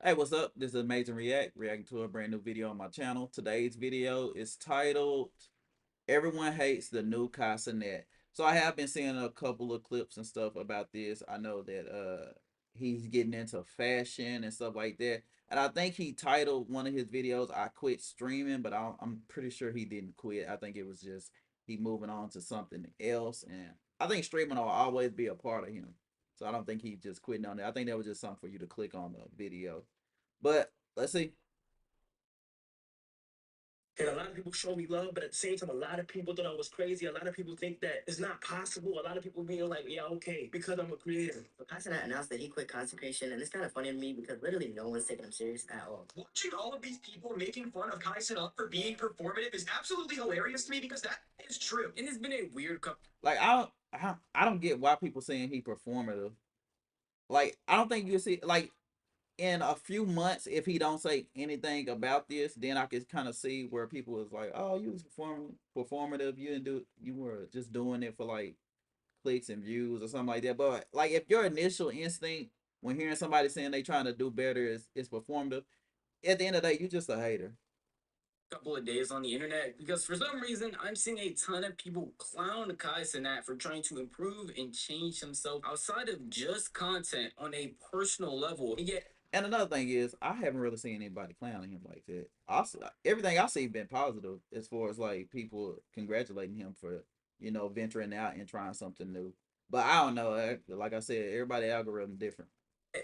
Hey, what's up? This is Amazin.reacts, reacting to a brand new video on my channel. Today's video is titled Everyone Hates the New Kai Cenat. So I have been seeing a couple of clips and stuff about this. I know that he's getting into fashion and stuff like that. And I think he titled one of his videos I quit streaming, but I'm pretty sure he didn't quit. I think it was just he moving on to something else. And I think streaming will always be a part of him. So I don't think he just quitting on it. I think that was just something for you to click on the video. But let's see. And a lot of people show me love, but at the same time, a lot of people thought I was crazy. A lot of people think that it's not possible. A lot of people being like, yeah, okay, because I'm a creator. So Kai Cenat announced that he quit content creation, and it's kind of funny to me because literally no one's taking him serious at all. Watching all of these people making fun of Kai Cenat for being performative is absolutely hilarious to me because that is true. And it's been a weird couple. Like I don't get why people saying he performative. Like I don't think you see like in a few months if he don't say anything about this, then I can kind of see where people is like, oh, you was performative. You didn't do. You were just doing it for like clicks and views or something like that. But like if your initial instinct when hearing somebody saying they trying to do better is performative, at the end of the day, you just a hater. Couple of days on the internet because for some reason I'm seeing a ton of people clown Kai Cenat for trying to improve and change himself outside of just content on a personal level. And yet, And another thing is, I haven't really seen anybody clowning him like that. Everything I see been positive as far as like people congratulating him for venturing out and trying something new. But I don't know. Like I said, everybody algorithm different.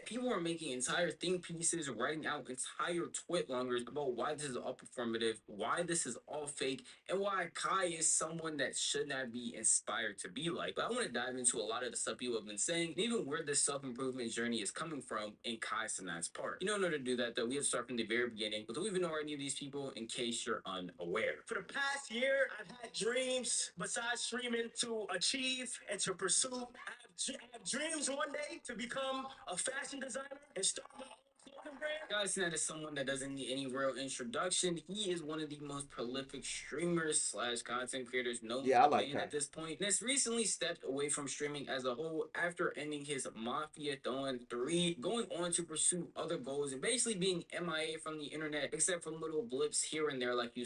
people are making entire think pieces, writing out entire twit longers about why this is all performative, why this is all fake, and why Kai is someone that should not be inspired to be like. But I want to dive into a lot of the stuff people have been saying, and even where this self improvement journey is coming from in Kai Cenat's part. In order to do that, though, we have to start from the very beginning. But do we even know any of these people in case you're unaware? For the past year, I've had dreams besides streaming to achieve and to pursue. I have dreams one day to become a fashion designer and start my own clothing brand. Kai Cenat is someone that doesn't need any real introduction. He is one of the most prolific streamers slash content creators known Yeah, I to like man Kai. at this point. And has recently stepped away from streaming as a whole after ending his Mafia Throwing 3, going on to pursue other goals and basically being MIA from the internet, except for little blips here and there like you.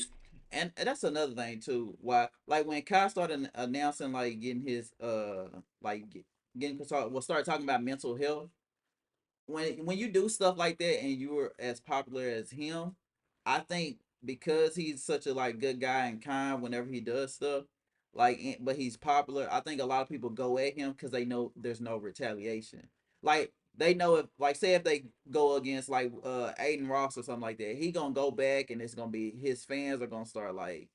And that's another thing too. Why like when Kai started announcing like getting his like getting started talking about mental health, when you do stuff like that and you're as popular as him, I think because he's such a like good guy and kind whenever he does stuff, but he's popular. I think a lot of people go at him because they know there's no retaliation. Like they know if like say if they go against like Aiden Ross or something like that, he gonna go back and it's gonna be his fans are gonna start like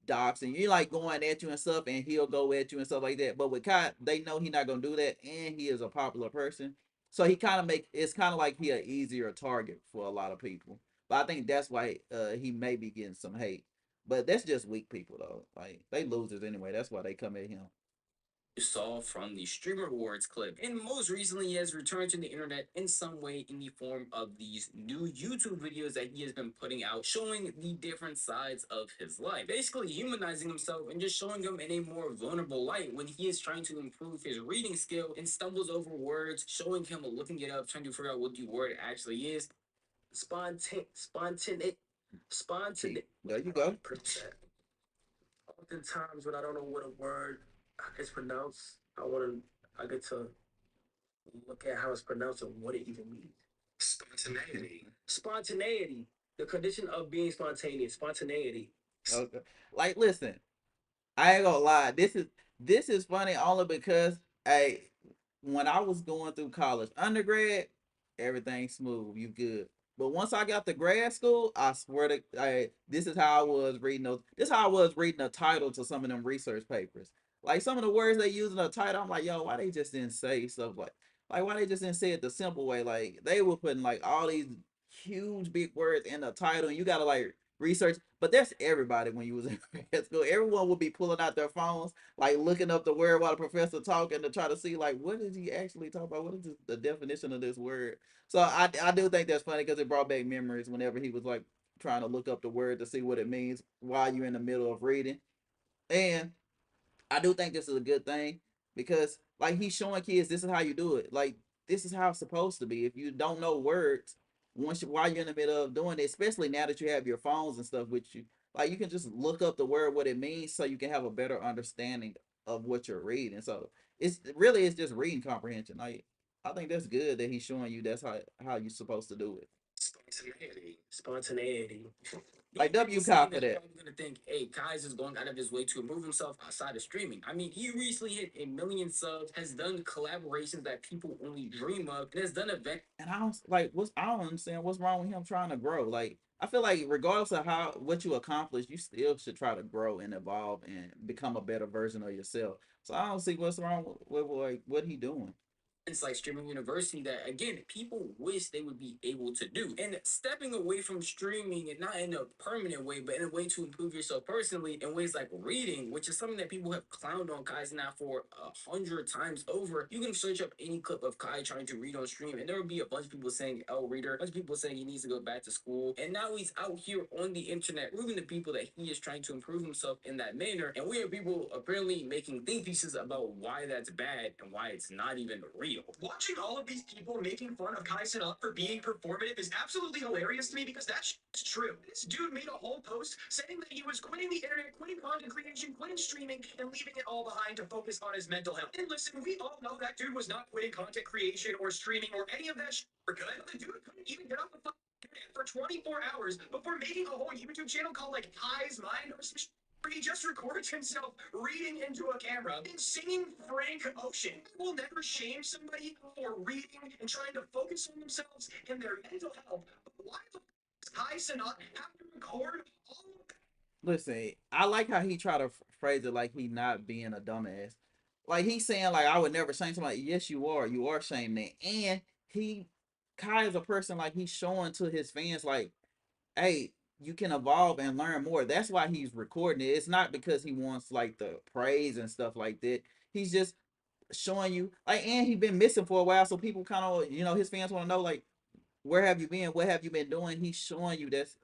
doxing you like going at you and stuff, and he'll go at you and stuff like that. But with Kai, they know he's not gonna do that, and he is a popular person, so he kind of make it's kind of like he an easier target for a lot of people. But I think that's why he may be getting some hate. But that's just weak people though. Like they losers anyway. That's why they come at him. Saw from the Streamer Awards clip. And most recently, he has returned to the internet in some way in the form of these new YouTube videos that he has been putting out, showing the different sides of his life. Basically, humanizing himself and just showing him in a more vulnerable light when he is trying to improve his reading skill and stumbles over words, showing him looking it up, trying to figure out what the word actually is. Spontaneity. See, Spontaneity. there you go. Oftentimes, when I don't know what a word is pronounced, I get to look at how it's pronounced and what it even means. Spontaneity. Spontaneity. The condition of being spontaneous. Spontaneity. Okay. Like, listen, I ain't gonna lie. This is funny only because hey, when I was going through college, undergrad, everything smooth, you good. But once I got to grad school, I swear to, this is how I was reading those. This is how I was reading the title to some of them research papers. Like some of the words they use in the title, I'm like, yo, why they just didn't say stuff like why they just didn't say it the simple way? Like they were putting like all these huge big words in the title, and you gotta like research. But that's everybody when you was in grad school. Everyone would be pulling out their phones, like looking up the word while the professor talking to try to see like what is he actually talking about? What is the definition of this word? So I do think that's funny because it brought back memories whenever he was like trying to look up the word to see what it means while you're in the middle of reading. And I do think this is a good thing because like he's showing kids this is how you do it. Like this is how it's supposed to be. If you don't know words, while you're in the middle of doing it, especially now that you have your phones and stuff with you, like you can just look up the word what it means so you can have a better understanding of what you're reading. So it's just reading comprehension. Like I think that's good that he's showing you that's how you're supposed to do it. Spontaneity. Spontaneity. Like These people W cop saying for that are that. probably gonna think, hey, Kai's is going out of his way to improve himself outside of streaming. I mean, he recently hit 1 million subs, has done collaborations that people only dream of, and has done events. And I don't understand what's wrong with him trying to grow. Like I feel like regardless of how what you accomplish, you still should try to grow and evolve and become a better version of yourself. So I don't see what's wrong with like what he doing. It's like streaming university that again people wish they would be able to do, and stepping away from streaming and not in a permanent way but in a way to improve yourself personally in ways like reading, which is something that people have clowned on Kai Cenat for 100 times over. You can search up any clip of Kai trying to read on stream and there will be a bunch of people saying reader, a bunch of people saying he needs to go back to school, and now he's out here on the internet proving to people that he is trying to improve himself in that manner, and we have people apparently making think pieces about why that's bad and why it's not even real. Watching all of these people making fun of Kai Cenat for being performative is absolutely hilarious to me because that's true. This dude made a whole post saying that he was quitting the internet, quitting content creation, quitting streaming, and leaving it all behind to focus on his mental health. And listen, we all know that dude was not quitting content creation or streaming or any of that shit for good. The dude couldn't even get off the fucking internet for 24 hours before making a whole YouTube channel called like Kai's Mind or some shit where he just records himself reading into a camera and singing Frank Ocean. I will never shame somebody for reading and trying to focus on themselves and their mental health. But why the does Kai Cenat have to record all of that? Listen, I like how he try to phrase it like he not being a dumbass. Like he's saying like I would never shame somebody. Yes, you are. You are shaming that. And he Kai is a person like he's showing to his fans like, hey, you can evolve and learn more. That's why he's recording it. It's not because he wants like the praise and stuff like that. He's just showing you like, and he's been missing for a while, so people kind of his fans want to know like where have you been? What have you been doing? He's showing you that's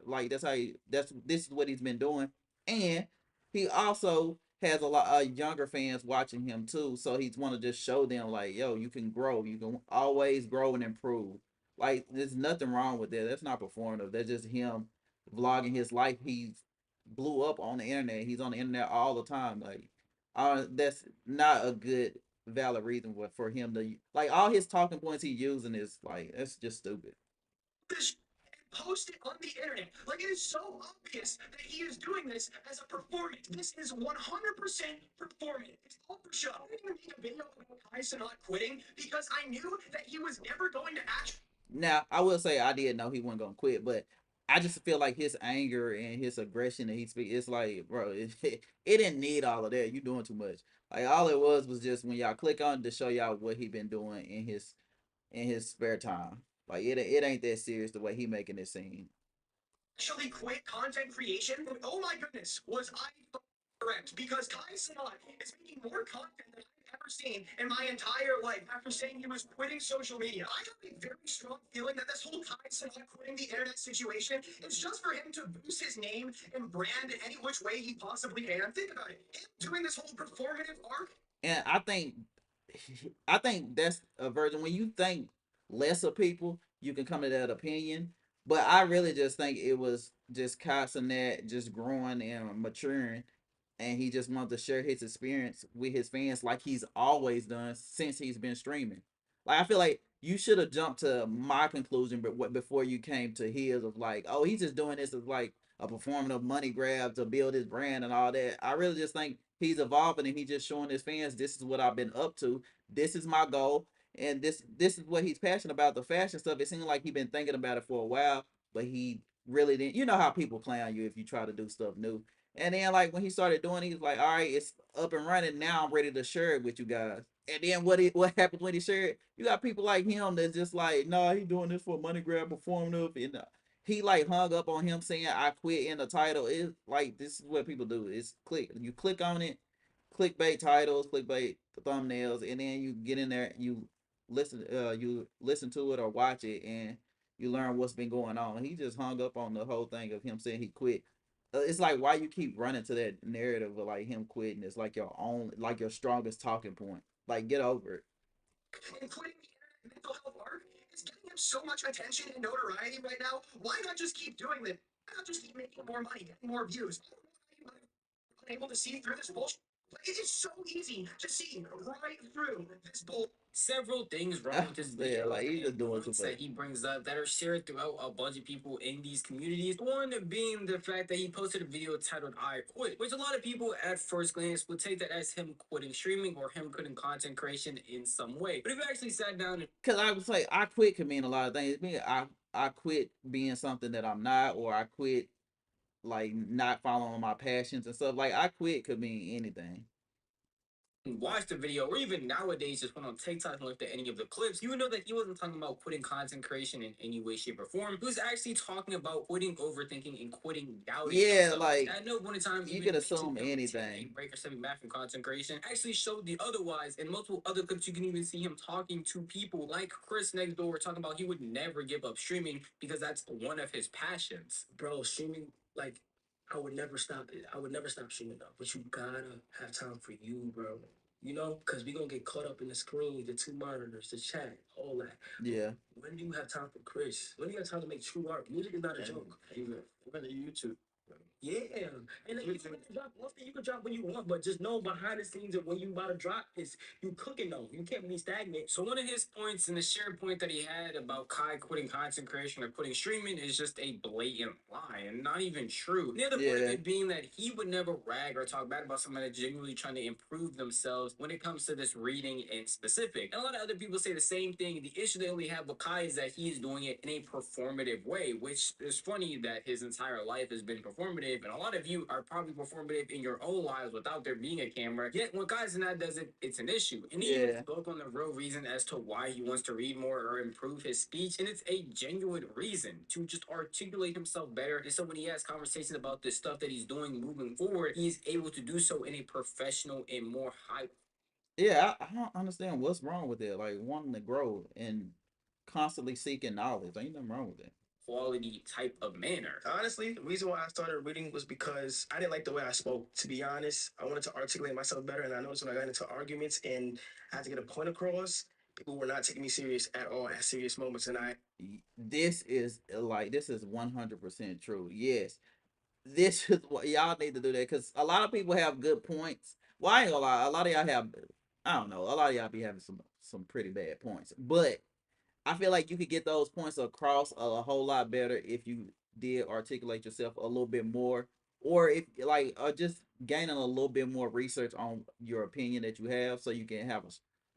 how this is what he's been doing, and he also has a lot of younger fans watching him too. So he's want to just show them like, yo, you can grow. You can always grow and improve. Like there's nothing wrong with that. That's not performative. That's just him vlogging his life. He's blew up on the internet. He's on the internet all the time. Like, that's not a good valid reason for him to like all his talking points he using is like that's just stupid. This and post it on the internet. Like it is so obvious that he is doing this as a performance. This is 100% performance. It's all for show. I didn't even make a video about Kai Cenat quitting because I knew that he was never going to actually. Now I will say I did know he wasn't gonna quit, but I just feel like his anger and his aggression that he speaks, it's like, bro, it didn't need all of that. You doing too much. Like all it was just when y'all click on to show y'all what he been doing in his spare time. Like it ain't that serious the way he making it seem. Actually quit content creation. Oh my goodness, was I correct? Because Kai Cenat is making more content than I've ever seen in my entire life after saying he was quitting social media. I have a very strong feeling that this whole Kai Cenat quitting the internet situation is just for him to boost his name and brand in any which way he possibly can. Think about it. Him doing this whole performative arc. And I think that's a version when you think less of people, you can come to that opinion. But I really just think it was just Casanet just growing and maturing, and he just wanted to share his experience with his fans like he's always done since he's been streaming. Like I feel like you should have jumped to my conclusion, but what before you came to his of like, oh, he's just doing this as like a performative money grab to build his brand and all that. I really just think he's evolving and he's just showing his fans this is what I've been up to. This is my goal, and this is what he's passionate about. The fashion stuff. It seemed like he's been thinking about it for a while, but he really didn't. You know how people clown you if you try to do stuff new. And then like when he started doing it, he was like, all right, it's up and running. Now I'm ready to share it with you guys. And then what happens when he shared it? You got people like him that's just like, no, he doing this for money grab performative. And he like hung up on him saying I quit in the title. It's like this is what people do. It's click. You click on it, clickbait titles, clickbait thumbnails, and then you get in there, you listen to it or watch it, and you learn what's been going on. He just hung up on the whole thing of him saying he quit. It's like why you keep running to that narrative of like him quitting. It's like your own, like your strongest talking point. Like get over it. Including the internet mental health arc, is getting him so much attention and notoriety right now. Why not just keep doing this? Why not just keep making more money, getting more views? Unable to see through this bullshit. It is so easy to see right through this bull. Several things wrong I with this said video like he just and doing too points much. that he brings up that are shared throughout a bunch of people in these communities. One being the fact that he posted a video titled "I Quit," which a lot of people at first glance would take that as him quitting streaming or him quitting content creation in some way. But if you actually sat down and Cause I would say I quit could mean a lot of things. It mean I quit being something that I'm not, or I quit like not following my passions and stuff. Like I quit could mean anything. watched the video, or even nowadays just went on TikTok and looked at any of the clips, you would know that he wasn't talking about quitting content creation in any way, shape, or form. He was actually talking about quitting overthinking and quitting doubting Yeah, himself. like At no point in time, you even could mentioned assume him taking a anything. break or stepping back from content creation. Actually showed the otherwise. In multiple other clips, you can even see him talking to people like Chris next door, talking about he would never give up streaming because that's one of his passions. Bro, streaming, like, I would never stop it. I would never stop streaming though. But you gotta have time for you, bro. You know, because we going to get caught up in the screen, the two monitors, the chat, all that. Yeah, When do you have time for Chris? When do you have time to make true art? Music is not a joke. Even the YouTube. Yeah, and then you can drop often. You can drop when you want, but just know behind the scenes of when you about to drop is you cooking though. You can't be stagnant. So one of his points and the shared point that he had about Kai quitting content creation or quitting streaming is just a blatant lie and not even true. The other point of yeah, it being that he would never rag or talk bad about someone that's genuinely trying to improve themselves when it comes to this reading in specific. And a lot of other people say the same thing. The issue they only have with Kai is that he's doing it in a performative way, which is funny that his entire life has been performative, and a lot of you are probably performative in your own lives without there being a camera. Yet when Kai Cenat does it, it's an issue. And he even yeah, spoke on the real reason as to why he wants to read more or improve his speech, and it's a genuine reason to just articulate himself better. And so when he has conversations about the stuff that he's doing moving forward, he's able to do so in a professional and more high yeah. I don't understand what's wrong with it. Like wanting to grow and constantly seeking knowledge. Ain't nothing wrong with it. quality type of manner. Honestly, the reason why I started reading was because I didn't like the way I spoke. To be honest, I wanted to articulate myself better, and I noticed when I got into arguments and I had to get a point across, people were not taking me serious at all at serious moments, and I This is like this is 100% true. Yes, this is what y'all need to do that because a lot of people have good points. Well, I ain't gonna lie, a lot of y'all have. I don't know. A lot of y'all be having some pretty bad points, but I feel like you could get those points across a whole lot better if you did articulate yourself a little bit more, or if like just gaining a little bit more research on your opinion that you have, so you can have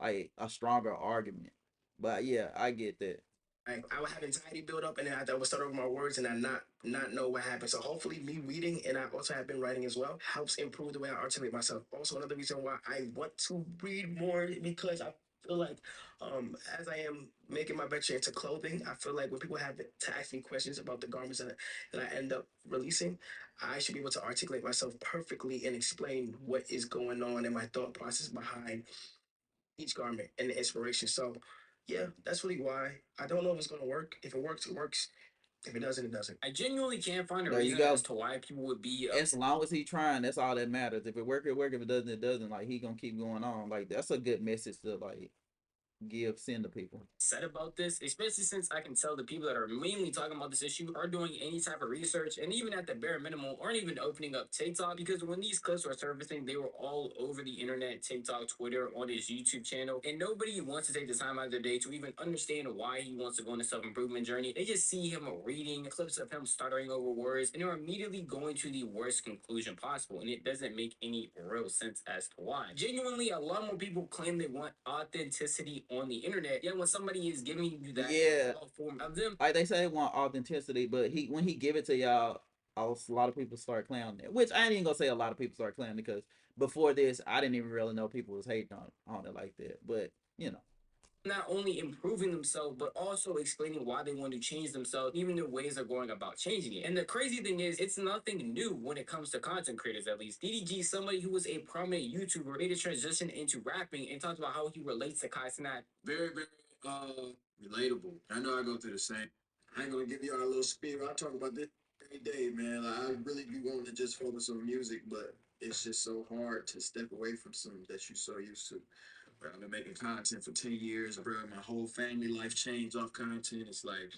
like a stronger argument. But yeah, I get that. I would have anxiety build up, and then I would start over my words, and I not know what happened. So hopefully, me reading, and I also have been writing as well, helps improve the way I articulate myself. Also, another reason why I want to read more because I feel like, as I am making my venture into clothing, I feel like when people have to ask me questions about the garments that I end up releasing, I should be able to articulate myself perfectly and explain what is going on and my thought process behind each garment and the inspiration. So, yeah, that's really why. I don't know if it's gonna work. If it works, it works. If it doesn't, it doesn't. I genuinely can't find a There you reason go. as to why people would be As long as he trying, that's all that matters. If it work, it work. If it doesn't, it doesn't. Like he gonna keep going on. Like that's a good message to like send to people. upset about this, especially since I can tell the people that are mainly talking about this issue are doing any type of research and even at the bare minimum aren't even opening up TikTok because when these clips were surfacing, they were all over the internet, TikTok, Twitter, on his YouTube channel, and nobody wants to take the time out of their day to even understand why he wants to go on a self-improvement journey. They just see him reading clips of him stuttering over words and they're immediately going to the worst conclusion possible, and it doesn't make any real sense as to why. Genuinely, a lot more people claim they want authenticity on the internet, yet when somebody is giving you that Yeah, raw form of them, like they say they want authenticity, but he when he give it to y'all, a lot of people start clowning it. Which I ain't even gonna say a lot of people start clowning because before this, I didn't even really know people was hating on it like that. But you know, not only improving themselves, but also explaining why they want to change themselves, even their ways of going about changing it. And the crazy thing is, it's nothing new when it comes to content creators, at least. DDG, somebody who was a prominent YouTuber, made a transition into rapping and talked about how he relates to Kai Cenat. Very, very relatable. I know I go through the same. I ain't gonna give y'all a little spiel. I talk about this every day, man. Like, I really be wanting to just focus on music, but it's just so hard to step away from something that you're so used to. Bro, I've been making content for 10 years, bro. My whole family life changed off content. It's like,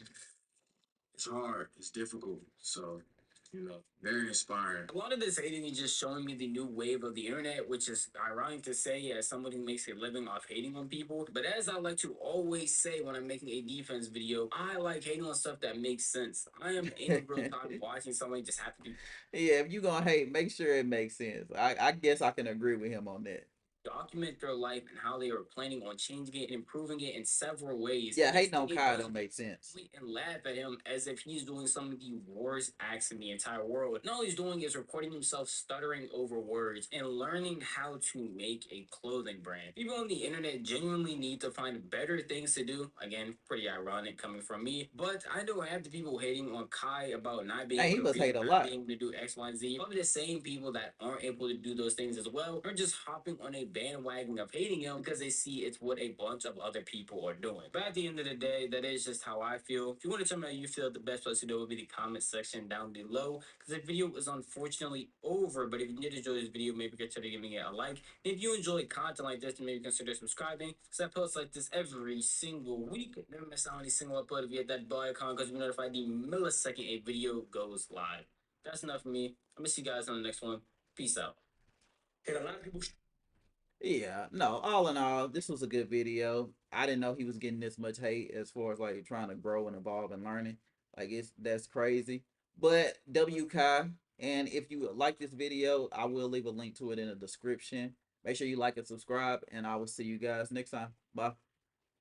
it's hard, it's difficult. So, very inspiring. A lot of this hating is just showing me the new wave of the internet, which is ironic to say as somebody who makes a living off hating on people. But as I like to always say when I'm making a defense video, I like hating on stuff that makes sense. I am any real time watching somebody just happen to Yeah, if you gonna hate, make sure it makes sense. I guess I can agree with him on that. document their life and how they are planning on changing it and improving it in several ways. Yeah, Next hating thing on it Kai does don't make sense. and laugh at him as if he's doing some of the worst acts in the entire world. And all he's doing is recording himself stuttering over words and learning how to make a clothing brand. People on the internet genuinely need to find better things to do. Again, pretty ironic coming from me, but I know I have the people hating on Kai about not being Hey, able he to must read, hate a not lot. being able to do X, Y, and Z. Probably the same people that aren't able to do those things as well are just hopping on a bandwagon of hating him because they see it's what a bunch of other people are doing. But at the end of the day, that is just how I feel. If you want to tell me how you feel, the best place to do it would be the comment section down below. Because the video is unfortunately over. But if you did enjoy this video, maybe consider giving it a like. And if you enjoy content like this, then maybe consider subscribing. Because I post like this every single week. Never miss out on any single upload if you hit that bell icon because you'll be notified the millisecond a video goes live. That's enough for me. I'm gonna see you guys on the next one. Peace out. Hit a lot of people. Yeah, no, all in all, this was a good video. I didn't know he was getting this much hate as far as like trying to grow and evolve and learning. Like that's crazy. But WK, and if you like this video, I will leave a link to it in the description. Make sure you like and subscribe, and I will see you guys next time. Bye.